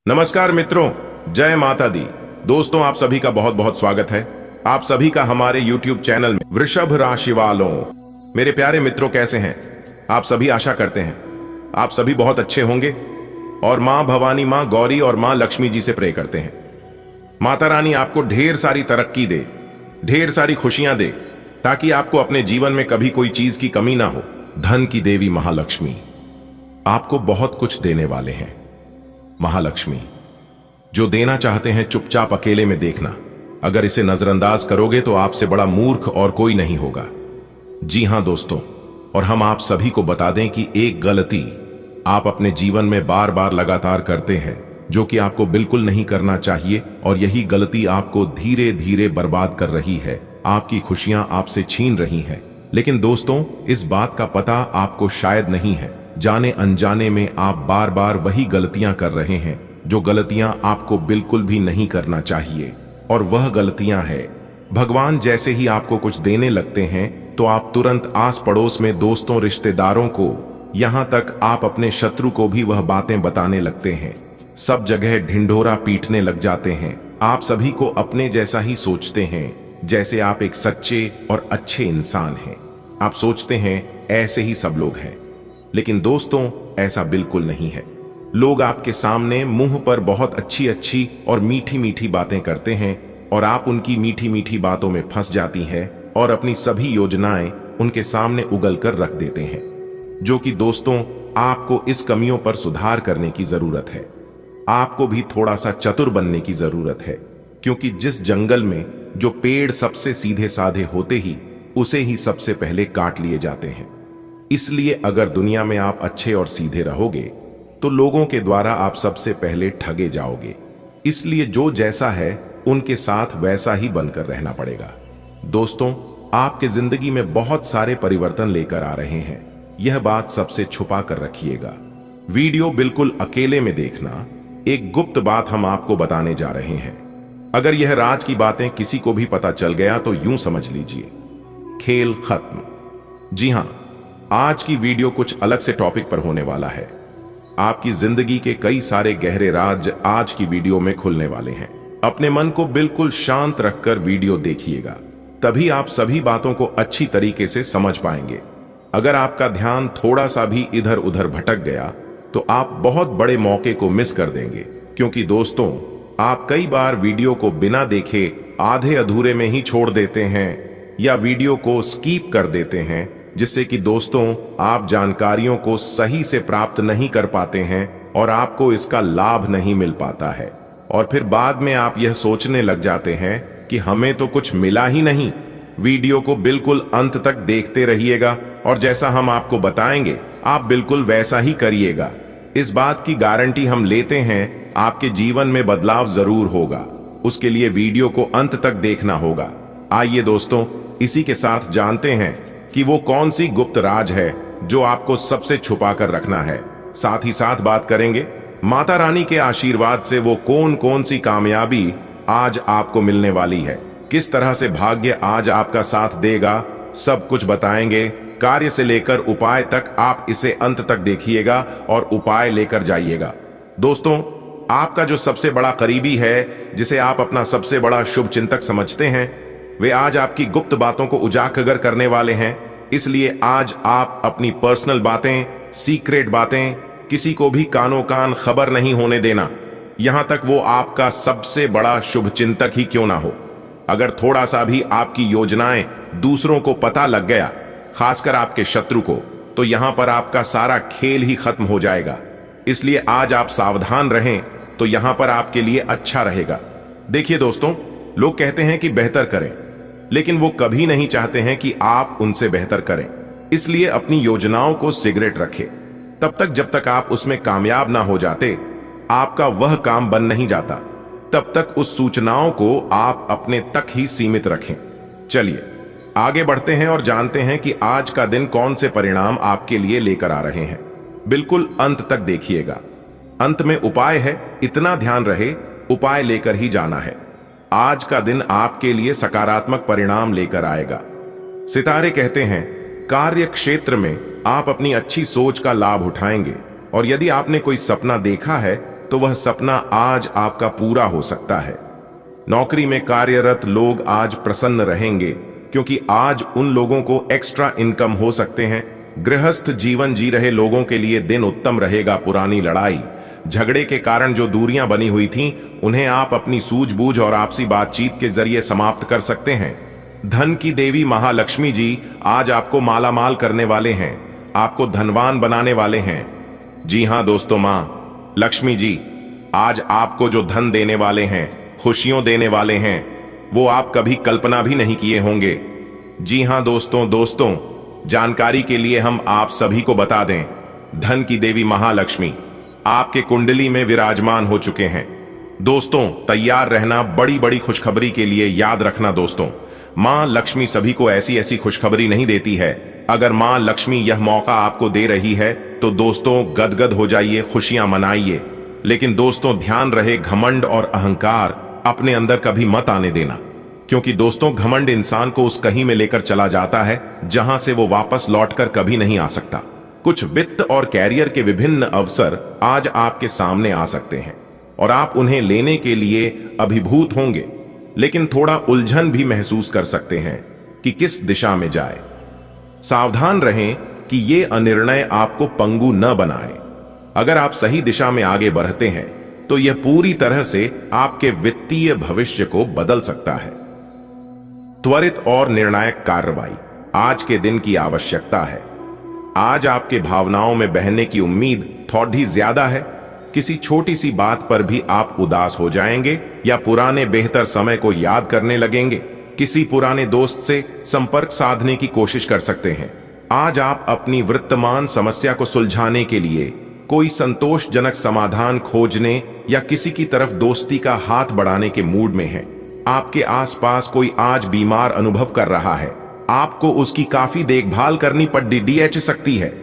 नमस्कार मित्रों, जय माता दी। दोस्तों, आप सभी का बहुत बहुत स्वागत है आप सभी का हमारे YouTube चैनल में। वृषभ राशि वालों, मेरे प्यारे मित्रों, कैसे हैं आप सभी? आशा करते हैं आप सभी बहुत अच्छे होंगे और मां भवानी, मां गौरी और मां लक्ष्मी जी से प्रे करते हैं माता रानी आपको ढेर सारी तरक्की दे, ढेर सारी खुशियां दे, ताकि आपको अपने जीवन में कभी कोई चीज की कमी ना हो। धन की देवी महालक्ष्मी आपको बहुत कुछ देने वाले हैं। महालक्ष्मी जो देना चाहते हैं चुपचाप अकेले में देखना, अगर इसे नजरअंदाज करोगे तो आपसे बड़ा मूर्ख और कोई नहीं होगा। जी हां दोस्तों, और हम आप सभी को बता दें कि एक गलती आप अपने जीवन में बार बार लगातार करते हैं, जो कि आपको बिल्कुल नहीं करना चाहिए, और यही गलती आपको धीरे धीरे बर्बाद कर रही है, आपकी खुशियां आपसे छीन रही हैं। लेकिन दोस्तों, इस बात का पता आपको शायद नहीं है। जाने अनजाने में आप बार बार वही गलतियां कर रहे हैं जो गलतियां आपको बिल्कुल भी नहीं करना चाहिए। और वह गलतियां है, भगवान जैसे ही आपको कुछ देने लगते हैं तो आप तुरंत आस पड़ोस में दोस्तों, रिश्तेदारों को, यहां तक आप अपने शत्रु को भी वह बातें बताने लगते हैं। सब जगह ढिंढोरा पीटने लग जाते हैं। आप सभी को अपने जैसा ही सोचते हैं, जैसे आप एक सच्चे और अच्छे इंसान हैं। आप सोचते हैं ऐसे ही सब लोग हैं, लेकिन दोस्तों ऐसा बिल्कुल नहीं है। लोग आपके सामने मुंह पर बहुत अच्छी अच्छी और मीठी मीठी बातें करते हैं और आप उनकी मीठी मीठी बातों में फंस जाती हैं और अपनी सभी योजनाएं उनके सामने उगल कर रख देते हैं। जो कि दोस्तों, आपको इस कमियों पर सुधार करने की जरूरत है। आपको भी थोड़ा सा चतुर बनने की जरूरत है, क्योंकि जिस जंगल में जो पेड़ सबसे सीधे साधे होते ही उसे ही सबसे पहले काट लिए जाते हैं। इसलिए अगर दुनिया में आप अच्छे और सीधे रहोगे तो लोगों के द्वारा आप सबसे पहले ठगे जाओगे। इसलिए जो जैसा है उनके साथ वैसा ही बनकर रहना पड़ेगा। दोस्तों, आपके जिंदगी में बहुत सारे परिवर्तन लेकर आ रहे हैं, यह बात सबसे छुपा कर रखिएगा। वीडियो बिल्कुल अकेले में देखना। एक गुप्त बात हम आपको बताने जा रहे हैं। अगर यह राज की बातें किसी को भी पता चल गया तो यूं समझ लीजिए, खेल खत्म। जी हां, आज की वीडियो कुछ अलग से टॉपिक पर होने वाला है। आपकी जिंदगी के कई सारे गहरे राज आज की वीडियो में खुलने वाले हैं। अपने मन को बिल्कुल शांत रखकर वीडियो देखिएगा, तभी आप सभी बातों को अच्छी तरीके से समझ पाएंगे। अगर आपका ध्यान थोड़ा सा भी इधर उधर भटक गया तो आप बहुत बड़े मौके को मिस कर देंगे, क्योंकि दोस्तों, आप कई बार वीडियो को बिना देखे आधे अधूरे में ही छोड़ देते हैं या वीडियो को स्किप कर देते हैं, जिससे कि दोस्तों आप जानकारियों को सही से प्राप्त नहीं कर पाते हैं और आपको इसका लाभ नहीं मिल पाता है। और फिर बाद में आप यह सोचने लग जाते हैं कि हमें तो कुछ मिला ही नहीं। वीडियो को बिल्कुल अंत तक देखते रहिएगा और जैसा हम आपको बताएंगे आप बिल्कुल वैसा ही करिएगा। इस बात की गारंटी हम लेते हैं, आपके जीवन में बदलाव जरूर होगा। उसके लिए वीडियो को अंत तक देखना होगा। आइए दोस्तों, इसी के साथ जानते हैं कि वो कौन सी गुप्त राज है जो आपको सबसे छुपा कर रखना है। साथ ही साथ बात करेंगे माता रानी के आशीर्वाद से वो कौन कौन सी कामयाबी आज आपको मिलने वाली है, किस तरह से भाग्य आज आपका साथ देगा, सब कुछ बताएंगे। कार्य से लेकर उपाय तक आप इसे अंत तक देखिएगा और उपाय लेकर जाइएगा। दोस्तों, आपका जो सबसे बड़ा करीबी है, जिसे आप अपना सबसे बड़ा शुभ चिंतक समझते हैं, वे आज आपकी गुप्त बातों को उजागर करने वाले हैं। इसलिए आज आप अपनी पर्सनल बातें, सीक्रेट बातें किसी को भी कानो कान खबर नहीं होने देना, यहां तक वो आपका सबसे बड़ा शुभ चिंतक ही क्यों ना हो। अगर थोड़ा सा भी आपकी योजनाएं दूसरों को पता लग गया, खासकर आपके शत्रु को, तो यहां पर आपका सारा खेल ही खत्म हो जाएगा। इसलिए आज आप सावधान रहें तो यहां पर आपके लिए अच्छा रहेगा। देखिए दोस्तों, लोग कहते हैं कि बेहतर करें, लेकिन वो कभी नहीं चाहते हैं कि आप उनसे बेहतर करें। इसलिए अपनी योजनाओं को सिगरेट रखें तब तक जब तक आप उसमें कामयाब ना हो जाते। आपका वह काम बन नहीं जाता, तब तक उस सूचनाओं को आप अपने तक ही सीमित रखें। चलिए आगे बढ़ते हैं और जानते हैं कि आज का दिन कौन से परिणाम आपके लिए लेकर आ रहे हैं। बिल्कुल अंत तक देखिएगा। अंत में उपाय है, इतना ध्यान रहे, उपाय लेकर ही जाना है। आज का दिन आपके लिए सकारात्मक परिणाम लेकर आएगा। सितारे कहते हैं कार्य क्षेत्र में आप अपनी अच्छी सोच का लाभ उठाएंगे, और यदि आपने कोई सपना देखा है तो वह सपना आज आपका पूरा हो सकता है। नौकरी में कार्यरत लोग आज प्रसन्न रहेंगे, क्योंकि आज उन लोगों को एक्स्ट्रा इनकम हो सकते हैं। गृहस्थ जीवन जी रहे लोगों के लिए दिन उत्तम रहेगा। पुरानी लड़ाई झगड़े के कारण जो दूरियां बनी हुई थीं, उन्हें आप अपनी सूझबूझ और आपसी बातचीत के जरिए समाप्त कर सकते हैं। धन की देवी महालक्ष्मी जी आज आपको मालामाल करने वाले हैं, आपको धनवान बनाने वाले हैं। जी हां दोस्तों, मां लक्ष्मी जी आज आपको जो धन देने वाले हैं, खुशियों देने वाले हैं, वो आप कभी कल्पना भी नहीं किए होंगे। जी हां दोस्तों, जानकारी के लिए हम आप सभी को बता दें, धन की देवी महालक्ष्मी आपके कुंडली में विराजमान हो चुके हैं। दोस्तों, तैयार रहना बड़ी बड़ी खुशखबरी के लिए। याद रखना दोस्तों, मां लक्ष्मी सभी को ऐसी ऐसी खुशखबरी नहीं देती है। अगर मां लक्ष्मी यह मौका आपको दे रही है तो दोस्तों गदगद हो जाइए, खुशियां मनाइए। लेकिन दोस्तों ध्यान रहे, घमंड और अहंकार अपने अंदर कभी मत आने देना, क्योंकि दोस्तों घमंड इंसान को उस कहीं में लेकर चला जाता है जहां से वो वापस लौटकर कभी नहीं आ सकता। कुछ वित्त और कैरियर के विभिन्न अवसर आज आपके सामने आ सकते हैं और आप उन्हें लेने के लिए अभिभूत होंगे, लेकिन थोड़ा उलझन भी महसूस कर सकते हैं कि किस दिशा में जाए। सावधान रहें कि ये अनिर्णय आपको पंगु न बनाए। अगर आप सही दिशा में आगे बढ़ते हैं तो यह पूरी तरह से आपके वित्तीय भविष्य को बदल सकता है। त्वरित और निर्णायक कार्रवाई आज के दिन की आवश्यकता है। आज आपके भावनाओं में बहने की उम्मीद थोड़ी ज्यादा है। किसी छोटी सी बात पर भी आप उदास हो जाएंगे या पुराने बेहतर समय को याद करने लगेंगे। किसी पुराने दोस्त से संपर्क साधने की कोशिश कर सकते हैं। आज आप अपनी वर्तमान समस्या को सुलझाने के लिए कोई संतोषजनक समाधान खोजने या किसी की तरफ दोस्ती का हाथ बढ़ाने के मूड में हैं। आपके आसपास कोई आज बीमार अनुभव कर रहा है, आपको उसकी काफी देखभाल करनी पड़ सकती है,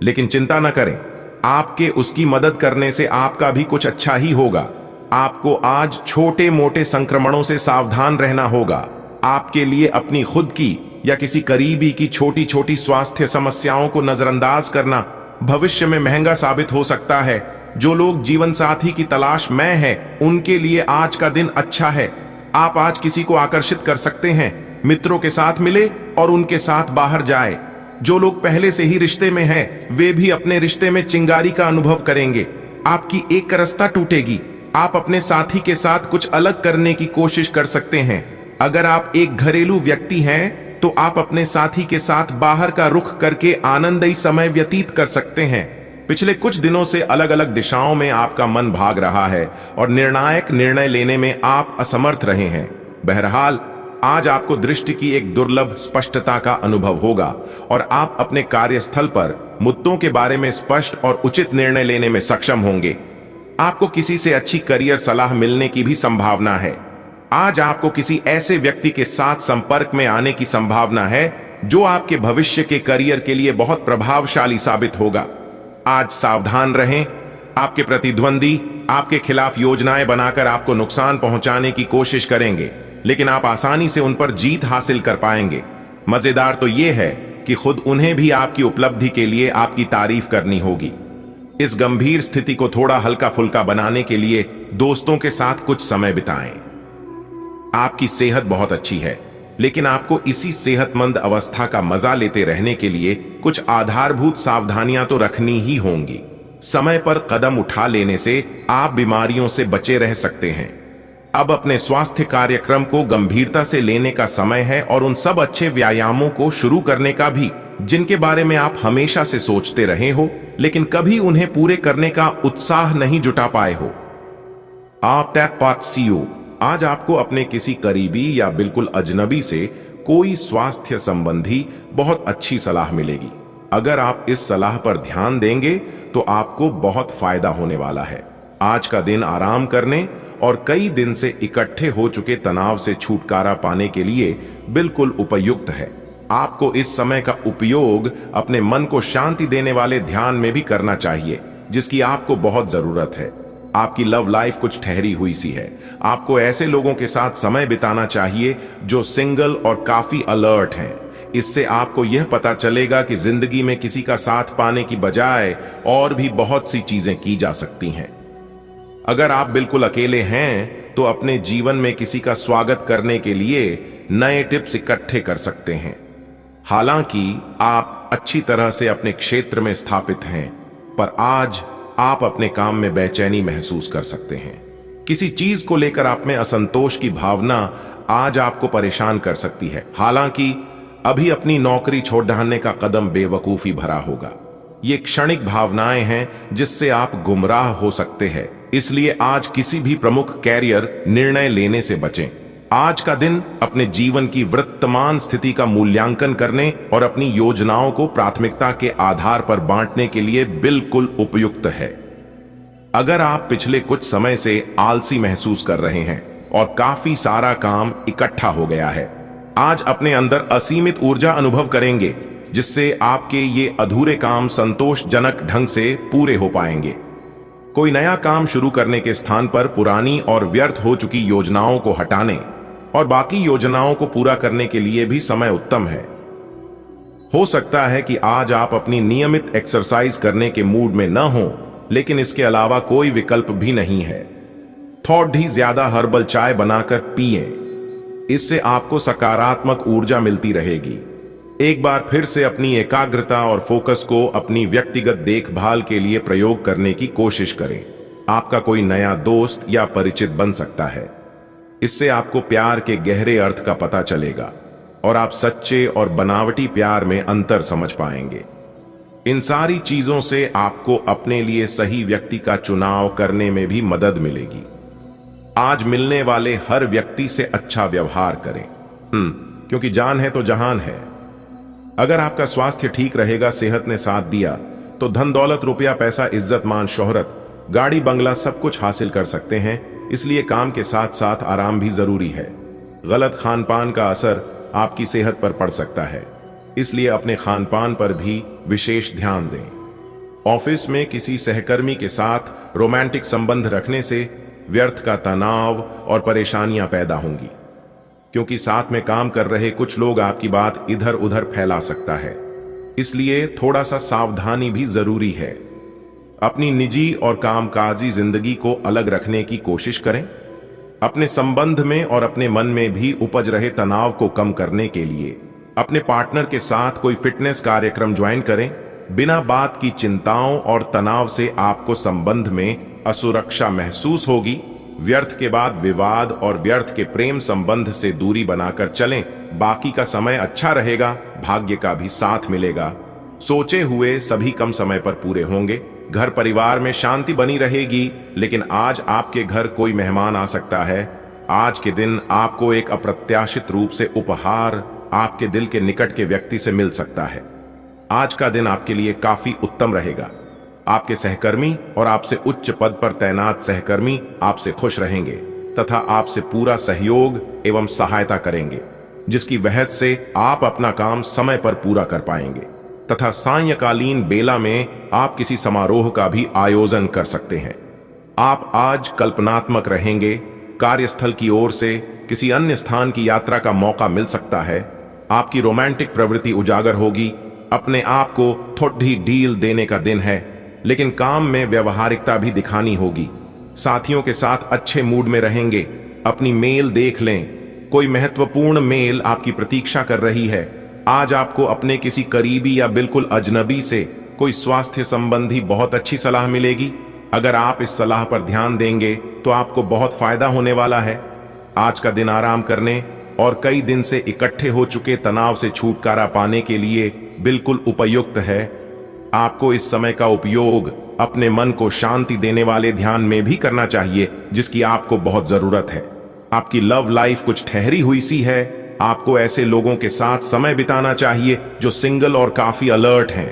लेकिन चिंता न करें, आपके उसकी मदद करने से आपका भी कुछ अच्छा ही होगा। आपको आज छोटे मोटे संक्रमणों से सावधान रहना होगा। आपके लिए अपनी खुद की या किसी करीबी की छोटी छोटी स्वास्थ्य समस्याओं को नजरअंदाज करना भविष्य में महंगा साबित हो सकता है। जो लोग जीवन साथी की तलाश में हैं, उनके लिए आज का दिन अच्छा है। आप आज किसी को आकर्षित कर सकते हैं, मित्रों के साथ मिले और उनके साथ बाहर जाए। जो लोग पहले से ही रिश्ते में हैं, वे भी अपने रिश्ते में चिंगारी का अनुभव करेंगे। आपकी एक रास्ता टूटेगी। आप अपने साथी के साथ कुछ अलग करने की कोशिश कर सकते हैं। अगर आप एक घरेलू व्यक्ति हैं तो आप अपने साथी के साथ बाहर का रुख करके आनंदमयी समय व्यतीत कर सकते हैं। पिछले कुछ दिनों से अलग अलग दिशाओं में आपका मन भाग रहा है और निर्णायक निर्णय लेने में आप असमर्थ रहे हैं। बहरहाल आज आपको दृष्टि की एक दुर्लभ स्पष्टता का अनुभव होगा और आप अपने कार्यस्थल पर मुद्दों के बारे में स्पष्ट और उचित निर्णय लेने में सक्षम होंगे। आपको किसी से अच्छी करियर सलाह मिलने की भी संभावना है। आज आपको किसी ऐसे व्यक्ति के साथ संपर्क में आने की संभावना है जो आपके भविष्य के करियर के लिए बहुत प्रभावशाली साबित होगा। आज सावधान रहें। आपके प्रतिद्वंदी आपके खिलाफ योजनाएं बनाकर आपको नुकसान पहुंचाने की कोशिश करेंगे, लेकिन आप आसानी से उन पर जीत हासिल कर पाएंगे। मजेदार तो यह है कि खुद उन्हें भी आपकी उपलब्धि के लिए आपकी तारीफ करनी होगी। इस गंभीर स्थिति को थोड़ा हल्का फुल्का बनाने के लिए दोस्तों के साथ कुछ समय बिताएं। आपकी सेहत बहुत अच्छी है, लेकिन आपको इसी सेहतमंद अवस्था का मजा लेते रहने के लिए कुछ आधारभूत सावधानियां तो रखनी ही होंगी। समय पर कदम उठा लेने से आप बीमारियों से बचे रह सकते हैं। अब अपने स्वास्थ्य कार्यक्रम को गंभीरता से लेने का समय है और उन सब अच्छे व्यायामों को शुरू करने का भी जिनके बारे में आप हमेशा से सोचते रहे हो, लेकिन कभी उन्हें पूरे करने का उत्साह नहीं जुटा पाए हो। आप आज आपको अपने किसी करीबी या बिल्कुल अजनबी से कोई स्वास्थ्य संबंधी बहुत अच्छी सलाह मिलेगी। अगर आप इस सलाह पर ध्यान देंगे तो आपको बहुत फायदा होने वाला है। आज का दिन आराम करने और कई दिन से इकट्ठे हो चुके तनाव से छुटकारा पाने के लिए बिल्कुल उपयुक्त है। आपको इस समय का उपयोग अपने मन को शांति देने वाले ध्यान में भी करना चाहिए, जिसकी आपको बहुत जरूरत है। आपकी लव लाइफ कुछ ठहरी हुई सी है। आपको ऐसे लोगों के साथ समय बिताना चाहिए जो सिंगल और काफी अलर्ट हैं। इससे आपको यह पता चलेगा कि जिंदगी में किसी का साथ पाने की बजाय और भी बहुत सी चीजें की जा सकती हैं। अगर आप बिल्कुल अकेले हैं तो अपने जीवन में किसी का स्वागत करने के लिए नए टिप्स इकट्ठे कर सकते हैं। हालांकि आप अच्छी तरह से अपने क्षेत्र में स्थापित हैं, पर आज आप अपने काम में बेचैनी महसूस कर सकते हैं। किसी चीज को लेकर आप में असंतोष की भावना आज आपको परेशान कर सकती है। हालांकि अभी अपनी नौकरी छोड़ डालने का कदम बेवकूफी भरा होगा। ये क्षणिक भावनाएं हैं जिससे आप गुमराह हो सकते हैं, इसलिए आज किसी भी प्रमुख कैरियर निर्णय लेने से बचें। आज का दिन अपने जीवन की वर्तमान स्थिति का मूल्यांकन करने और अपनी योजनाओं को प्राथमिकता के आधार पर बांटने के लिए बिल्कुल उपयुक्त है। अगर आप पिछले कुछ समय से आलसी महसूस कर रहे हैं और काफी सारा काम इकट्ठा हो गया है, आज अपने अंदर असीमित ऊर्जा अनुभव करेंगे, जिससे आपके ये अधूरे काम संतोषजनक ढंग से पूरे हो पाएंगे। कोई नया काम शुरू करने के स्थान पर पुरानी और व्यर्थ हो चुकी योजनाओं को हटाने और बाकी योजनाओं को पूरा करने के लिए भी समय उत्तम है। हो सकता है कि आज आप अपनी नियमित एक्सरसाइज करने के मूड में न हो, लेकिन इसके अलावा कोई विकल्प भी नहीं है। थोड़ी ज्यादा हर्बल चाय बनाकर पिएं, इससे आपको सकारात्मक ऊर्जा मिलती रहेगी। एक बार फिर से अपनी एकाग्रता और फोकस को अपनी व्यक्तिगत देखभाल के लिए प्रयोग करने की कोशिश करें। आपका कोई नया दोस्त या परिचित बन सकता है। इससे आपको प्यार के गहरे अर्थ का पता चलेगा और आप सच्चे और बनावटी प्यार में अंतर समझ पाएंगे। इन सारी चीजों से आपको अपने लिए सही व्यक्ति का चुनाव करने में भी मदद मिलेगी। आज मिलने वाले हर व्यक्ति से अच्छा व्यवहार करें, क्योंकि जान है तो जहान है। अगर आपका स्वास्थ्य ठीक रहेगा, सेहत ने साथ दिया, तो धन दौलत, रुपया, पैसा, इज्जत, मान, शोहरत, गाड़ी, बंगला सब कुछ हासिल कर सकते हैं। इसलिए काम के साथ साथ आराम भी जरूरी है। गलत खान पान का असर आपकी सेहत पर पड़ सकता है, इसलिए अपने खान पान पर भी विशेष ध्यान दें। ऑफिस में किसी सहकर्मी के साथ रोमांटिक संबंध रखने से व्यर्थ का तनाव और परेशानियां पैदा होंगी, क्योंकि साथ में काम कर रहे कुछ लोग आपकी बात इधर उधर फैला सकता है। इसलिए थोड़ा सा सावधानी भी जरूरी है। अपनी निजी और कामकाजी जिंदगी को अलग रखने की कोशिश करें। अपने संबंध में और अपने मन में भी उपज रहे तनाव को कम करने के लिए अपने पार्टनर के साथ कोई फिटनेस कार्यक्रम ज्वाइन करें। बिना बात की चिंताओं और तनाव से आपको संबंध में असुरक्षा महसूस होगी। व्यर्थ के बाद विवाद और व्यर्थ के प्रेम संबंध से दूरी बनाकर चलें। बाकी का समय अच्छा रहेगा, भाग्य का भी साथ मिलेगा। सोचे हुए सभी कम समय पर पूरे होंगे। घर परिवार में शांति बनी रहेगी, लेकिन आज आपके घर कोई मेहमान आ सकता है। आज के दिन आपको एक अप्रत्याशित रूप से उपहार आपके दिल के निकट के व्यक्ति से मिल सकता है। आज का दिन आपके लिए काफी उत्तम रहेगा। आपके सहकर्मी और आपसे उच्च पद पर तैनात सहकर्मी आपसे खुश रहेंगे तथा आपसे पूरा सहयोग एवं सहायता करेंगे, जिसकी वजह से आप अपना काम समय पर पूरा कर पाएंगे तथा सायंकालीन बेला में आप किसी समारोह का भी आयोजन कर सकते हैं। आप आज कल्पनात्मक रहेंगे। कार्यस्थल की ओर से किसी अन्य स्थान की यात्रा का मौका मिल सकता है। आपकी रोमांटिक प्रवृत्ति उजागर होगी। अपने आप को थोड़ी ढील देने का दिन है, लेकिन काम में व्यवहारिकता भी दिखानी होगी। साथियों के साथ अच्छे मूड में रहेंगे। अपनी मेल देख लें, कोई महत्वपूर्ण मेल आपकी प्रतीक्षा कर रही है। आज आपको अपने किसी करीबी या बिल्कुल अजनबी से कोई स्वास्थ्य संबंधी बहुत अच्छी सलाह मिलेगी। अगर आप इस सलाह पर ध्यान देंगे तो आपको बहुत फायदा होने वाला है। आज का दिन आराम करने और कई दिन से इकट्ठे हो चुके तनाव से छुटकारा पाने के लिए बिल्कुल उपयुक्त है। आपको इस समय का उपयोग अपने मन को शांति देने वाले ध्यान में भी करना चाहिए, जिसकी आपको बहुत जरूरत है। आपकी लव लाइफ कुछ ठहरी हुई सी है। आपको ऐसे लोगों के साथ समय बिताना चाहिए जो सिंगल और काफी अलर्ट हैं।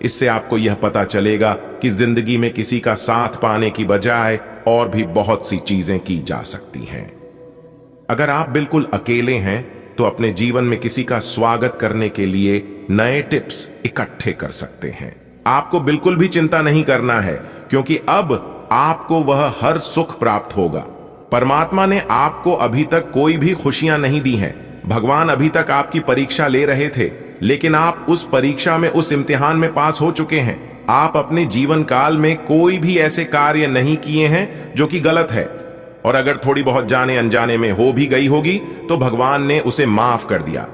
इससे आपको यह पता चलेगा कि जिंदगी में किसी का साथ पाने की बजाय और भी बहुत सी चीजें की जा सकती हैं। अगर आप बिल्कुल अकेले हैं तो अपने जीवन में किसी का स्वागत करने के लिए नए टिप्स इकट्ठे कर सकते हैं। आपको बिल्कुल भी चिंता नहीं करना है, क्योंकि अब आपको वह हर सुख प्राप्त होगा। परमात्मा ने आपको अभी तक कोई भी खुशियां नहीं दी हैं। भगवान अभी तक आपकी परीक्षा ले रहे थे, लेकिन आप उस परीक्षा में, उस इम्तिहान में पास हो चुके हैं। आप अपने जीवन काल में कोई भी ऐसे कार्य नहीं किए हैं जो कि गलत है, और अगर थोड़ी बहुत जाने अनजाने में हो भी गई होगी तो भगवान ने उसे माफ कर दिया।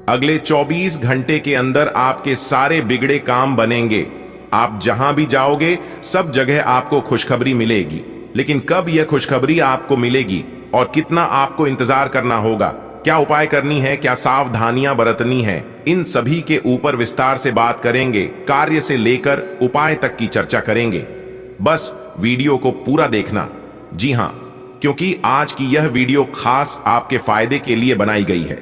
अगले 24 घंटे के अंदर आपके सारे बिगड़े काम बनेंगे। आप जहां भी जाओगे सब जगह आपको खुशखबरी मिलेगी, लेकिन कब यह खुशखबरी आपको मिलेगी और कितना आपको इंतजार करना होगा, क्या उपाय करनी है, क्या सावधानियां बरतनी है, इन सभी के ऊपर विस्तार से बात करेंगे। कार्य से लेकर उपाय तक की चर्चा करेंगे। बस वीडियो को पूरा देखना। जी हां, क्योंकि आज की यह वीडियो खास आपके फायदे के लिए बनाई गई है।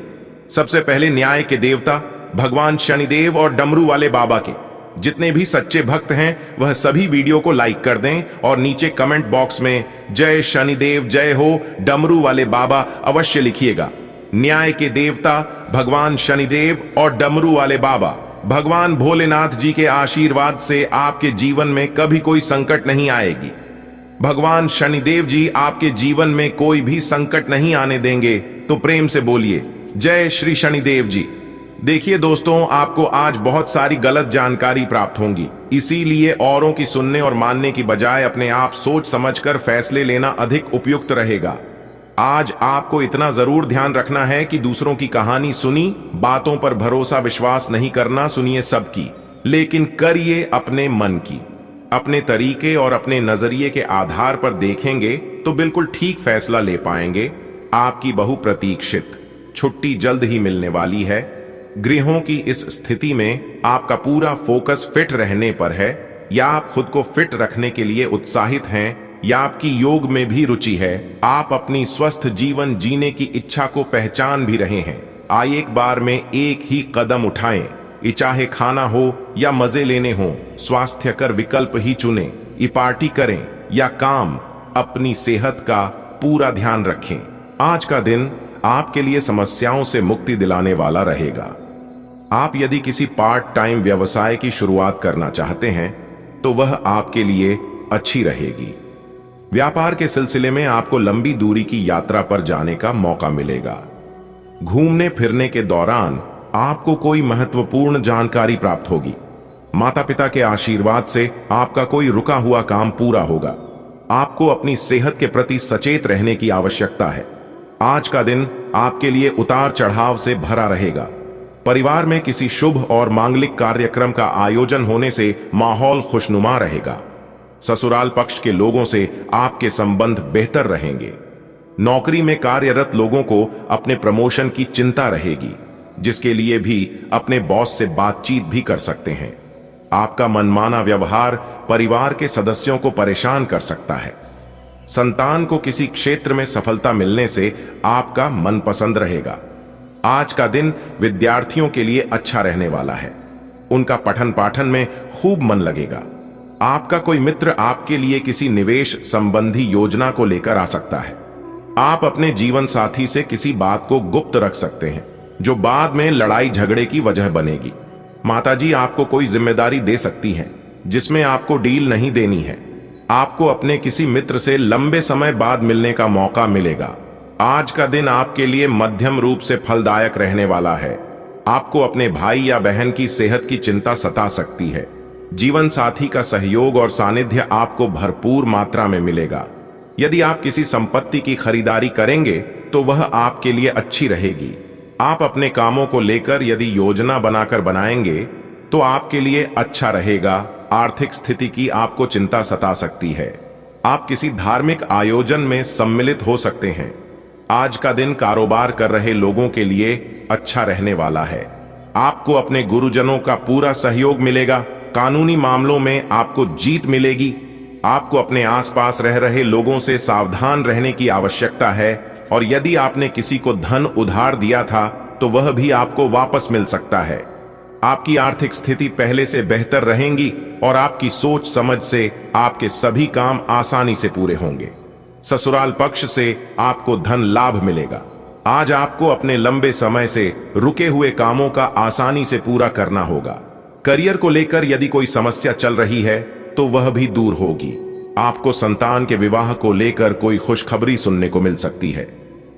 सबसे पहले न्याय के देवता भगवान शनिदेव और डमरू वाले बाबा के जितने भी सच्चे भक्त हैं वह सभी वीडियो को लाइक कर दें और नीचे कमेंट बॉक्स में जय शनिदेव जय हो डमरू वाले बाबा अवश्य लिखिएगा। न्याय के देवता भगवान शनिदेव और डमरू वाले बाबा भगवान भोलेनाथ जी के आशीर्वाद से आपके जीवन में कभी कोई संकट नहीं आएगी। भगवान शनिदेव जी आपके जीवन में कोई भी संकट नहीं आने देंगे। तो प्रेम से बोलिए जय श्री शनिदेव जी। देखिए दोस्तों, आपको आज बहुत सारी गलत जानकारी प्राप्त होंगी, इसीलिए औरों की सुनने और मानने की बजाय अपने आप सोच समझकर फैसले लेना अधिक उपयुक्त रहेगा। आज आपको इतना जरूर ध्यान रखना है कि दूसरों की कहानी सुनी बातों पर भरोसा विश्वास नहीं करना, सुनिए सबकी, लेकिन करिए अपने मन की। अपने तरीके और अपने नजरिए के आधार पर देखेंगे तो बिल्कुल ठीक फैसला ले पाएंगे। आपकी बहुप्रतीक्षित छुट्टी जल्द ही मिलने वाली है। गृहों की इस स्थिति में आपका पूरा फोकस फिट रहने पर है, या आप खुद को फिट रखने के लिए उत्साहित हैं, या आपकी योग में भी रुचि है। आप अपनी स्वस्थ जीवन जीने की इच्छा को पहचान भी रहे हैं। आइए एक बार में एक ही कदम उठाएं। ये चाहे खाना हो या मजे लेने हो, स्वास्थ्यकर विकल्प ही चुनें। ये पार्टी करें या काम, अपनी सेहत का पूरा ध्यान रखें। आज का दिन आपके लिए समस्याओं से मुक्ति दिलाने वाला रहेगा। आप यदि किसी पार्ट टाइम व्यवसाय की शुरुआत करना चाहते हैं तो वह आपके लिए अच्छी रहेगी। व्यापार के सिलसिले में आपको लंबी दूरी की यात्रा पर जाने का मौका मिलेगा। घूमने फिरने के दौरान आपको कोई महत्वपूर्ण जानकारी प्राप्त होगी। माता पिता के आशीर्वाद से आपका कोई रुका हुआ काम पूरा होगा। आपको अपनी सेहत के प्रति सचेत रहने की आवश्यकता है। आज का दिन आपके लिए उतार चढ़ाव से भरा रहेगा। परिवार में किसी शुभ और मांगलिक कार्यक्रम का आयोजन होने से माहौल खुशनुमा रहेगा। ससुराल पक्ष के लोगों से आपके संबंध बेहतर रहेंगे। नौकरी में कार्यरत लोगों को अपने प्रमोशन की चिंता रहेगी, जिसके लिए भी अपने बॉस से बातचीत भी कर सकते हैं। आपका मनमाना व्यवहार परिवार के सदस्यों को परेशान कर सकता है। संतान को किसी क्षेत्र में सफलता मिलने से आपका मन पसंद रहेगा। आज का दिन विद्यार्थियों के लिए अच्छा रहने वाला है। उनका पठन पाठन में खूब मन लगेगा। आपका कोई मित्र आपके लिए किसी निवेश संबंधी योजना को लेकर आ सकता है। आप अपने जीवन साथी से किसी बात को गुप्त रख सकते हैं जो बाद में लड़ाई झगड़े की वजह बनेगी। माताजी आपको कोई जिम्मेदारी दे सकती हैं जिसमें आपको डील नहीं देनी है। आपको अपने किसी मित्र से लंबे समय बाद मिलने का मौका मिलेगा। आज का दिन आपके लिए मध्यम रूप से फलदायक रहने वाला है। आपको अपने भाई या बहन की सेहत की चिंता सता सकती है। जीवन साथी का सहयोग और सानिध्य आपको भरपूर मात्रा में मिलेगा। यदि आप किसी संपत्ति की खरीदारी करेंगे तो वह आपके लिए अच्छी रहेगी। आप अपने कामों को लेकर यदि योजना बनाकर बनाएंगे तो आपके लिए अच्छा रहेगा। आर्थिक स्थिति की आपको चिंता सता सकती है। आप किसी धार्मिक आयोजन में सम्मिलित हो सकते हैं। आज का दिन कारोबार कर रहे लोगों के लिए अच्छा रहने वाला है। आपको अपने गुरुजनों का पूरा सहयोग मिलेगा। कानूनी मामलों में आपको जीत मिलेगी। आपको अपने आसपास रह रहे लोगों से सावधान रहने की आवश्यकता है, और यदि आपने किसी को धन उधार दिया था तो वह भी आपको वापस मिल सकता है। आपकी आर्थिक स्थिति पहले से बेहतर रहेगी और आपकी सोच समझ से आपके सभी काम आसानी से पूरे होंगे। ससुराल पक्ष से आपको धन लाभ मिलेगा। आज आपको अपने लंबे समय से रुके हुए कामों का आसानी से पूरा करना होगा। करियर को लेकर यदि कोई समस्या चल रही है तो वह भी दूर होगी। आपको संतान के विवाह को लेकर कोई खुशखबरी सुनने को मिल सकती है।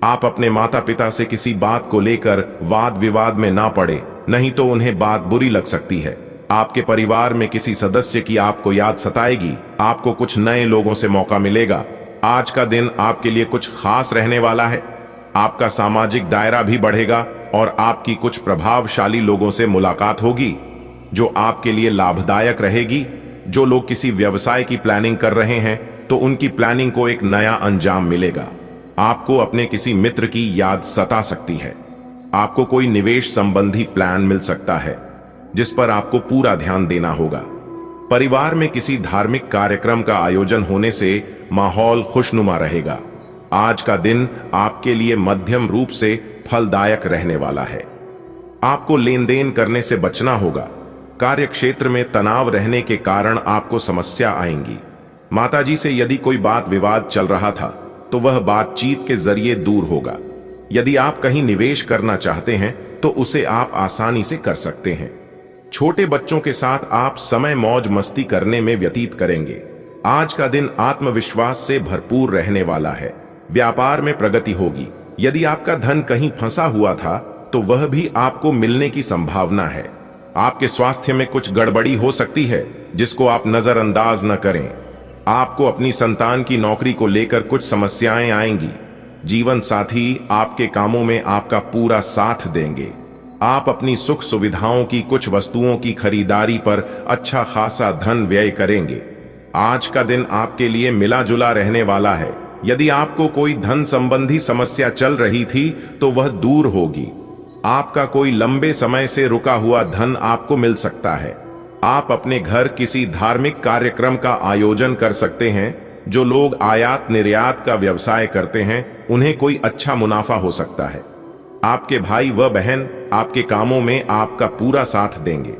आप अपने माता पिता से किसी बात को लेकर वाद विवाद में ना पड़े, नहीं तो उन्हें बात बुरी लग सकती है। आपके परिवार में किसी सदस्य की आपको याद सताएगी। आपको कुछ नए लोगों से मौका मिलेगा। आज का दिन आपके लिए कुछ खास रहने वाला है। आपका सामाजिक दायरा भी बढ़ेगा और आपकी कुछ प्रभावशाली लोगों से मुलाकात होगी जो आपके लिए लाभदायक रहेगी। जो लोग किसी व्यवसाय की प्लानिंग कर रहे हैं तो उनकी प्लानिंग को एक नया अंजाम मिलेगा। आपको अपने किसी मित्र की याद सता सकती है। आपको कोई निवेश संबंधी प्लान मिल सकता है जिस पर आपको पूरा ध्यान देना होगा। परिवार में किसी धार्मिक कार्यक्रम का आयोजन होने से माहौल खुशनुमा रहेगा। आज का दिन आपके लिए मध्यम रूप से फलदायक रहने वाला है। आपको लेन देन करने से बचना होगा। कार्य क्षेत्र में तनाव रहने के कारण आपको समस्या आएंगी। माताजी से यदि कोई बात विवाद चल रहा था तो वह बातचीत के जरिए दूर होगा। यदि आप कहीं निवेश करना चाहते हैं तो उसे आप आसानी से कर सकते हैं। छोटे बच्चों के साथ आप समय मौज मस्ती करने में व्यतीत करेंगे। आज का दिन आत्मविश्वास से भरपूर रहने वाला है। व्यापार में प्रगति होगी। यदि आपका धन कहीं फंसा हुआ था तो वह भी आपको मिलने की संभावना है। आपके स्वास्थ्य में कुछ गड़बड़ी हो सकती है जिसको आप नजरअंदाज न करें। आपको अपनी संतान की नौकरी को लेकर कुछ समस्याएं आएंगी। जीवन साथी आपके कामों में आपका पूरा साथ देंगे। आप अपनी सुख सुविधाओं की कुछ वस्तुओं की खरीदारी पर अच्छा खासा धन व्यय करेंगे। आज का दिन आपके लिए मिला जुला रहने वाला है। यदि आपको कोई धन संबंधी समस्या चल रही थी तो वह दूर होगी। आपका कोई लंबे समय से रुका हुआ धन आपको मिल सकता है। आप अपने घर किसी धार्मिक कार्यक्रम का आयोजन कर सकते हैं। जो लोग आयात निर्यात का व्यवसाय करते हैं उन्हें कोई अच्छा मुनाफा हो सकता है। आपके भाई व बहन आपके कामों में आपका पूरा साथ देंगे।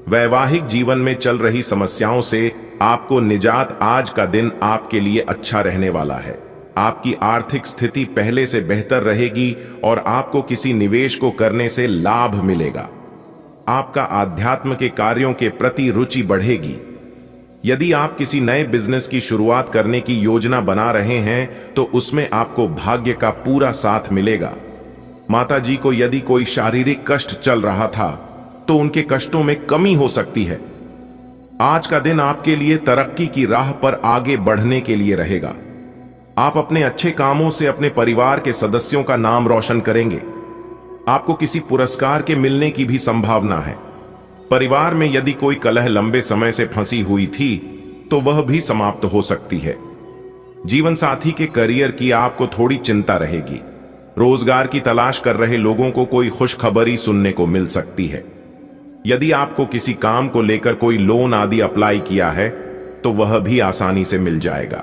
वैवाहिक जीवन में चल रही समस्याओं से आपको निजात। आज का दिन आपके लिए अच्छा रहने वाला है। आपकी आर्थिक स्थिति पहले से बेहतर रहेगी और आपको किसी निवेश को करने से लाभ मिलेगा। आपका आध्यात्म के कार्यों के प्रति रुचि बढ़ेगी। यदि आप किसी नए बिजनेस की शुरुआत करने की योजना बना रहे हैं तो उसमें आपको भाग्य का पूरा साथ मिलेगा। माताजी को यदि कोई शारीरिक कष्ट चल रहा था तो उनके कष्टों में कमी हो सकती है। आज का दिन आपके लिए तरक्की की राह पर आगे बढ़ने के लिए रहेगा। आप अपने अच्छे कामों से अपने परिवार के सदस्यों का नाम रोशन करेंगे। आपको किसी पुरस्कार के मिलने की भी संभावना है। परिवार में यदि कोई कलह लंबे समय से फंसी हुई थी तो वह भी समाप्त हो सकती है। जीवन साथी के करियर की आपको थोड़ी चिंता रहेगी। रोजगार की तलाश कर रहे लोगों को कोई खुशखबरी सुनने को मिल सकती है। यदि आपको किसी काम को लेकर कोई लोन आदि अप्लाई किया है तो वह भी आसानी से मिल जाएगा।